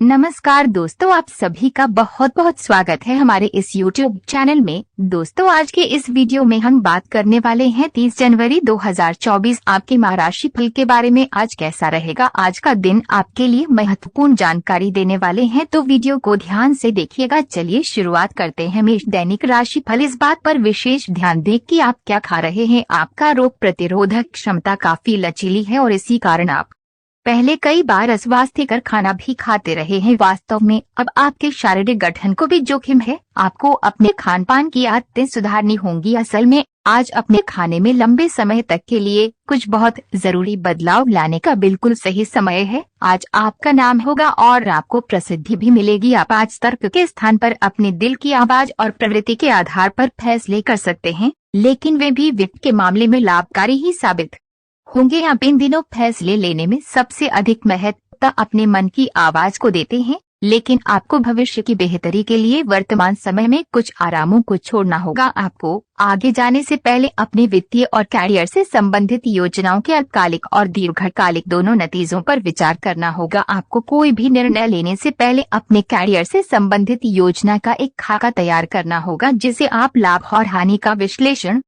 नमस्कार दोस्तों, आप सभी का बहुत बहुत स्वागत है हमारे इस YouTube चैनल में। दोस्तों, आज के इस वीडियो में हम बात करने वाले हैं 30 जनवरी 2024 आपके माह राशि फल के बारे में। आज कैसा रहेगा आज का दिन, आपके लिए महत्वपूर्ण जानकारी देने वाले हैं, तो वीडियो को ध्यान से देखिएगा। चलिए शुरुआत करते हैं मेष दैनिक राशि फल। इस बात पर विशेष ध्यान दें कि आप क्या खा रहे हैं। आपका रोग प्रतिरोधक क्षमता काफी लचीली है और इसी कारण आप पहले कई बार अस्वास्थ्यकर खाना भी खाते रहे हैं। वास्तव में अब आपके शारीरिक गठन को भी जोखिम है। आपको अपने खान पान की आदतें सुधारनी होंगी। असल में आज अपने खाने में लंबे समय तक के लिए कुछ बहुत जरूरी बदलाव लाने का बिल्कुल सही समय है। आज आपका नाम होगा और आपको प्रसिद्धि भी मिलेगी। आप आज तर्क के स्थान पर अपने दिल की आवाज और प्रवृत्ति के आधार पर फैसले कर सकते हैं, लेकिन वे भी वित्त के मामले में लाभकारी ही साबित होंगे। आप इन दिनों फैसले लेने में सबसे अधिक महत्व अपने मन की आवाज को देते हैं, लेकिन आपको भविष्य की बेहतरी के लिए वर्तमान समय में कुछ आरामों को छोड़ना होगा। आपको आगे जाने से पहले अपने वित्तीय और कैरियर से संबंधित योजनाओं के अल्पकालिक और दीर्घकालिक दोनों नतीजों पर विचार करना होगा। आपको कोई भी निर्णय लेने से पहले अपने कैरियर से संबंधित योजना का एक खाका तैयार करना होगा, जिसे आप लाभ और हानि का विश्लेषण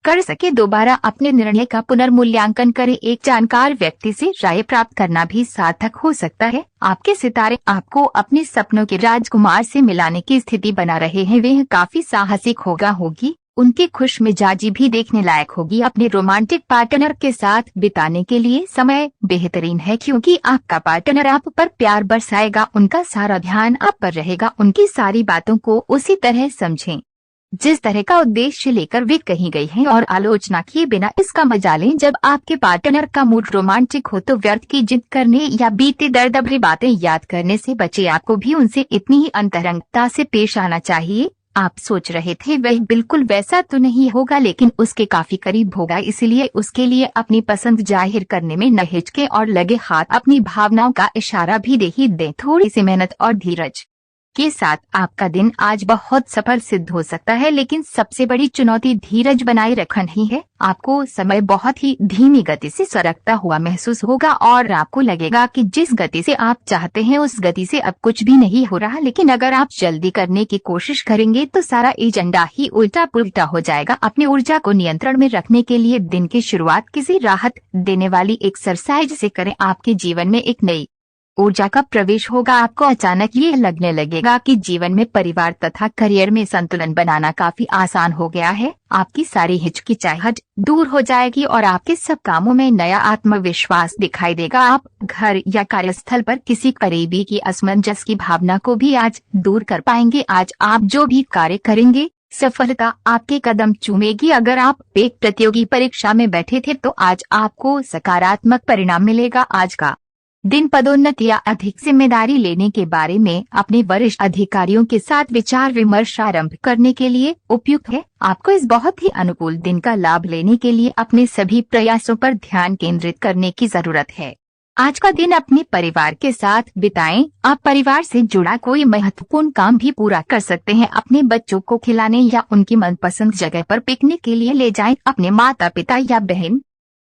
कर सके। दोबारा अपने निर्णय का पुनर्मूल्यांकन करें। एक जानकार व्यक्ति से राय प्राप्त करना भी सार्थक हो सकता है। आपके सितारे आपको अपने सपनों के राजकुमार से मिलाने की स्थिति बना रहे हैं। वे काफी साहसिक होगी। उनकी खुश मिजाजी भी देखने लायक होगी। अपने रोमांटिक पार्टनर के साथ बिताने के लिए समय बेहतरीन है, क्योंकि आपका पार्टनर आप पर प्यार बरसाएगा। उनका सारा ध्यान आप पर रहेगा। उनकी सारी बातों को उसी तरह समझें जिस तरह का उद्देश्य लेकर वे कही गई हैं, और आलोचना किए बिना इसका मजा लें। जब आपके पार्टनर का मूड रोमांटिक हो तो व्यर्थ की जिद करने या बीते दर्द भरी बातें याद करने से बचे। आपको भी उनसे इतनी ही अंतरंगता से पेश आना चाहिए। आप सोच रहे थे वह बिल्कुल वैसा तो नहीं होगा, लेकिन उसके काफी करीब होगा। इसलिए उसके लिए अपनी पसंद जाहिर करने में न हिचके और लगे हाथ अपनी भावनाओं का इशारा भी दे ही दें। थोड़ी सी मेहनत और धीरज के साथ आपका दिन आज बहुत सफल सिद्ध हो सकता है, लेकिन सबसे बड़ी चुनौती धीरज बनाए रखना ही है। आपको समय बहुत ही धीमी गति से सरकता हुआ महसूस होगा और आपको लगेगा कि जिस गति से आप चाहते हैं उस गति से अब कुछ भी नहीं हो रहा। लेकिन अगर आप जल्दी करने की कोशिश करेंगे तो सारा एजेंडा ही उल्टा पुल्टा हो जाएगा। अपनी ऊर्जा को नियंत्रण में रखने के लिए दिन की शुरुआत किसी राहत देने वाली एक्सरसाइज से करें। आपके जीवन में एक नई ऊर्जा का प्रवेश होगा। आपको अचानक ये लगने लगेगा कि जीवन में परिवार तथा करियर में संतुलन बनाना काफी आसान हो गया है। आपकी सारी हिचकिचाहट दूर हो जाएगी और आपके सब कामों में नया आत्मविश्वास दिखाई देगा। आप घर या कार्यस्थल पर किसी करीबी की असमंजस की भावना को भी आज दूर कर पाएंगे। आज आप जो भी कार्य करेंगे सफलता आपके कदम चूमेगी। अगर आप एक प्रतियोगी परीक्षा में बैठे थे तो आज आपको सकारात्मक परिणाम मिलेगा। आज का दिन पदोन्नति या अधिक जिम्मेदारी लेने के बारे में अपने वरिष्ठ अधिकारियों के साथ विचार विमर्श आरंभ करने के लिए उपयुक्त है। आपको इस बहुत ही अनुकूल दिन का लाभ लेने के लिए अपने सभी प्रयासों पर ध्यान केंद्रित करने की जरूरत है। आज का दिन अपने परिवार के साथ बिताएं। आप परिवार से जुड़ा कोई महत्वपूर्ण काम भी पूरा कर सकते हैं। अपने बच्चों को खिलाने या उनकी मनपसंद जगह पर पिकनिक के लिए ले जाएं। अपने माता पिता या बहन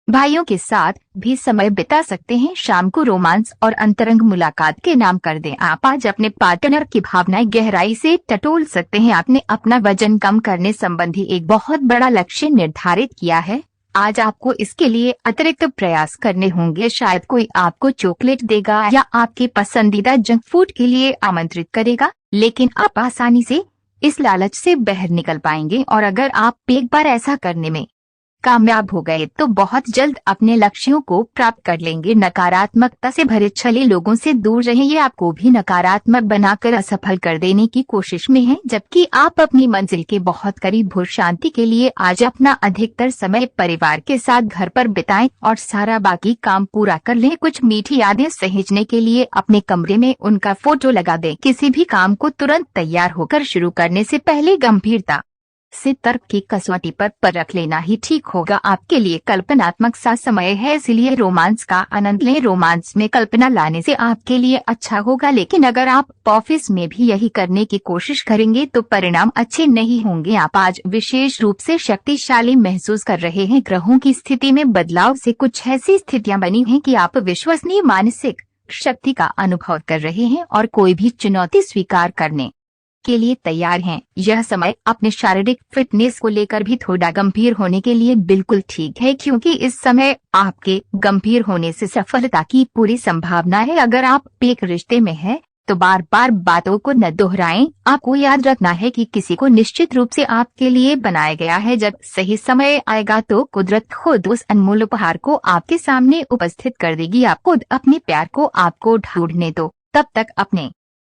भाइयों के साथ भी समय बिता सकते हैं। शाम को रोमांस और अंतरंग मुलाकात के नाम कर दें। आप आज अपने पार्टनर की भावनाएं गहराई से टटोल सकते हैं। आपने अपना वजन कम करने संबंधी एक बहुत बड़ा लक्ष्य निर्धारित किया है। आज आपको इसके लिए अतिरिक्त प्रयास करने होंगे। शायद कोई आपको चॉकलेट देगा या आपके पसंदीदा जंक फूड के लिए आमंत्रित करेगा, लेकिन आप आसानी से इस लालच से बाहर निकल पाएंगे। और अगर आप एक बार ऐसा करने में कामयाब हो गए तो बहुत जल्द अपने लक्ष्यों को प्राप्त कर लेंगे। नकारात्मकता से भरे छले लोगों से दूर रहें। ये आपको भी नकारात्मक बनाकर असफल कर देने की कोशिश में है, जबकि आप अपनी मंजिल के बहुत करीब हो। शांति के लिए आज अपना अधिकतर समय परिवार के साथ घर पर बिताएं और सारा बाकी काम पूरा कर लें। कुछ मीठी यादें सहेजने के लिए अपने कमरे में उनका फोटो लगा दें। किसी भी काम को तुरंत तैयार होकर शुरू करने से पहले गंभीरता से तर्क की कसौटी पर परख लेना ही ठीक होगा। आपके लिए कल्पनात्मक सा समय है, इसलिए रोमांस का आनंद लें। रोमांस में कल्पना लाने से आपके लिए अच्छा होगा, लेकिन अगर आप ऑफिस में भी यही करने की कोशिश करेंगे तो परिणाम अच्छे नहीं होंगे। आप आज विशेष रूप से शक्तिशाली महसूस कर रहे हैं। ग्रहों की स्थिति में बदलाव से कुछ ऐसी स्थितियां बनी हैं कि आप विश्वसनीय मानसिक शक्ति का अनुभव कर रहे हैं और कोई भी चुनौती स्वीकार करने के लिए तैयार हैं। यह समय अपने शारीरिक फिटनेस को लेकर भी थोड़ा गंभीर होने के लिए बिल्कुल ठीक है, क्योंकि इस समय आपके गंभीर होने से सफलता की पूरी संभावना है। अगर आप एक रिश्ते में हैं तो बार बार बातों को न दोहराएं। आपको याद रखना है कि किसी को निश्चित रूप से आपके लिए बनाया गया है। जब सही समय आएगा तो कुदरत खुद उस अनमोल उपहार को आपके सामने उपस्थित कर देगी। आप खुद अपने प्यार को आपको ढूंढने दो। तब तक अपने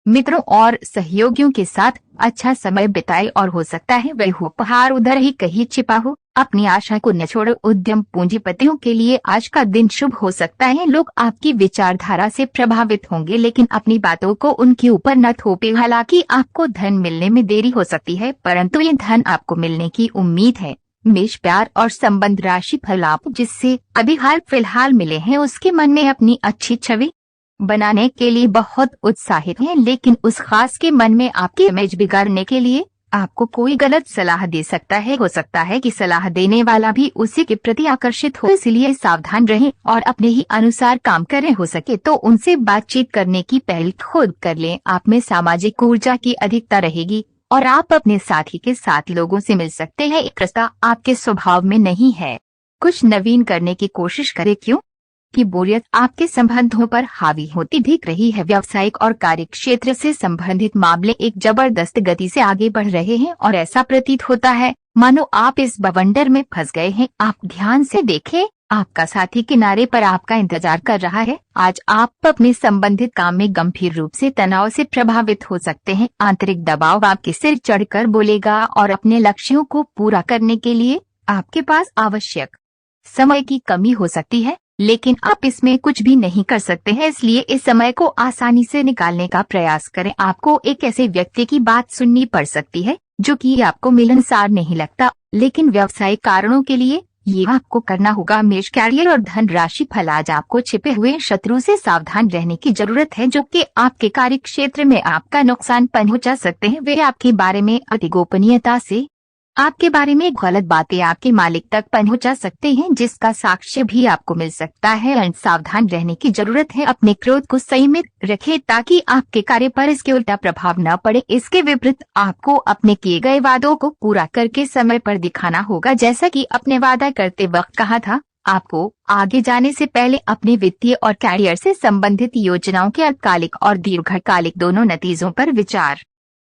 मित्रों और सहयोगियों के साथ अच्छा समय बिताए और हो सकता है वह उपहार उधर ही कहीं छिपा हो। अपनी आशा को न छोड़ो। उद्यम पूंजीपतियों के लिए आज का दिन शुभ हो सकता है। लोग आपकी विचारधारा से प्रभावित होंगे, लेकिन अपनी बातों को उनके ऊपर न थोपे। हालांकि आपको धन मिलने में देरी हो सकती है, परंतु ये धन आपको मिलने की उम्मीद है। मेष प्यार और संबंध राशि फल। आप जिससे अभी हाल फिलहाल मिले हैं उसके मन में अपनी अच्छी छवि बनाने के लिए बहुत उत्साहित हैं, लेकिन उस खास के मन में आपकी इमेज बिगाड़ने के लिए आपको कोई गलत सलाह दे सकता है। हो सकता है कि सलाह देने वाला भी उसी के प्रति आकर्षित हो, इसलिए सावधान रहें और अपने ही अनुसार काम करें। हो सके तो उनसे बातचीत करने की पहल खुद कर लें। आप में सामाजिक ऊर्जा की अधिकता रहेगी और आप अपने साथी के साथ लोगों से मिल सकते हैं। एक रास्ता आपके स्वभाव में नहीं है। कुछ नवीन करने की कोशिश करें, क्यों की बोरियत आपके संबंधों पर हावी होती दिख रही है। व्यावसायिक और कार्य क्षेत्र से संबंधित मामले एक जबरदस्त गति से आगे बढ़ रहे हैं और ऐसा प्रतीत होता है मानो आप इस बवंडर में फंस गए हैं। आप ध्यान से देखें, आपका साथी किनारे पर आपका इंतजार कर रहा है। आज आप अपने संबंधित काम में गंभीर रूप से तनाव से प्रभावित हो सकते हैं। आंतरिक दबाव आपके सिर चढ़कर बोलेगा और अपने लक्ष्यों को पूरा करने के लिए आपके पास आवश्यक समय की कमी हो सकती है, लेकिन आप इसमें कुछ भी नहीं कर सकते हैं। इसलिए इस समय को आसानी से निकालने का प्रयास करें। आपको एक ऐसे व्यक्ति की बात सुननी पड़ सकती है जो कि आपको मिलनसार नहीं लगता, लेकिन व्यावसायिक कारणों के लिए ये आपको करना होगा। मेष कैरियर और धन राशि फल। आज आपको छिपे हुए शत्रु से सावधान रहने की जरूरत है, जो कि आपके कार्य क्षेत्र में आपका नुकसान पहुंचा सकते हैं। वे आपके बारे में अति गोपनीयता से आपके बारे में गलत बातें आपके मालिक तक पहुंचा सकते हैं, जिसका साक्ष्य भी आपको मिल सकता है। सावधान रहने की जरूरत है। अपने क्रोध को संयमित रखें ताकि आपके कार्य पर इसके उल्टा प्रभाव न पड़े। इसके विपरीत आपको अपने किए गए वादों को पूरा करके समय पर दिखाना होगा। जैसा कि अपने वादा करते वक्त कहा था, आपको आगे जाने से पहले अपने वित्तीय और कैरियर से संबंधित योजनाओं के अल्पकालिक और दीर्घकालिक दोनों नतीजों पर विचार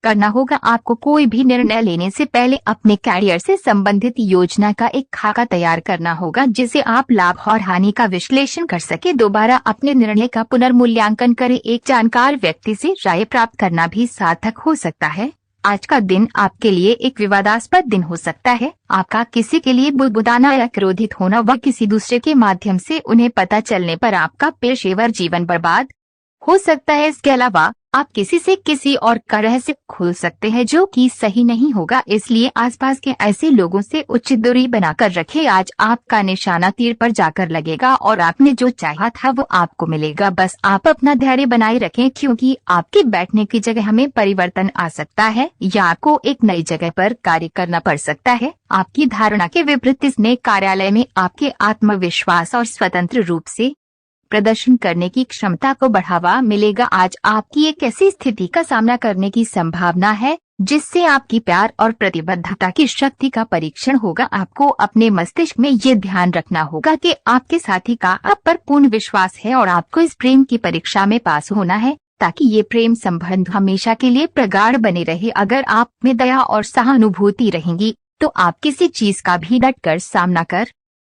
करना होगा। आपको कोई भी निर्णय लेने से पहले अपने कैरियर से संबंधित योजना का एक खाका तैयार करना होगा, जिसे आप लाभ और हानि का विश्लेषण कर सके। दोबारा अपने निर्णय का पुनर्मूल्यांकन करें। एक जानकार व्यक्ति से राय प्राप्त करना भी सार्थक हो सकता है। आज का दिन आपके लिए एक विवादास्पद दिन हो सकता है। आपका किसी के लिए बुदबुदाना या क्रोधित होना व किसी दूसरे के माध्यम से उन्हें पता चलने पर आपका पेशेवर जीवन बर्बाद हो सकता है। इसके अलावा आप किसी से किसी और का रहस्य खोल सकते हैं जो कि सही नहीं होगा, इसलिए आसपास के ऐसे लोगों से उचित दूरी बनाकर रखें। आज आपका निशाना तीर पर जाकर लगेगा और आपने जो चाहा था वो आपको मिलेगा। बस आप अपना धैर्य बनाए रखें, क्योंकि आपके बैठने की जगह में परिवर्तन आ सकता है या आपको एक नई जगह पर कार्य करना पड़ सकता है। आपकी धारणा के विपरीत इस नए कार्यालय में आपके आत्मविश्वास और स्वतंत्र रूप से प्रदर्शन करने की क्षमता को बढ़ावा मिलेगा। आज आपकी एक ऐसी स्थिति का सामना करने की संभावना है जिससे आपकी प्यार और प्रतिबद्धता की शक्ति का परीक्षण होगा। आपको अपने मस्तिष्क में ये ध्यान रखना होगा कि आपके साथी का आप पर पूर्ण विश्वास है और आपको इस प्रेम की परीक्षा में पास होना है, ताकि ये प्रेम संबंध हमेशा के लिए प्रगाढ़ बने रहे। अगर आप में दया और सहानुभूति रहेंगी तो आप किसी चीज का भी डटकर सामना कर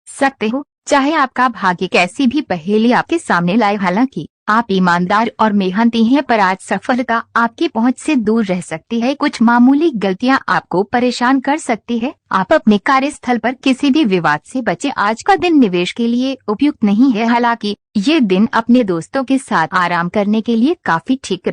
सकते हो, चाहे आपका भाग्य कैसी भी पहेली आपके सामने लाए। हालांकि आप ईमानदार और मेहनती हैं, पर आज सफलता आपकी पहुंच से दूर रह सकती है। कुछ मामूली गलतियां आपको परेशान कर सकती है। आप अपने कार्यस्थल पर किसी भी विवाद से बचें। आज का दिन निवेश के लिए उपयुक्त नहीं है। हालांकि ये दिन अपने दोस्तों के साथ आराम करने के लिए काफी ठीक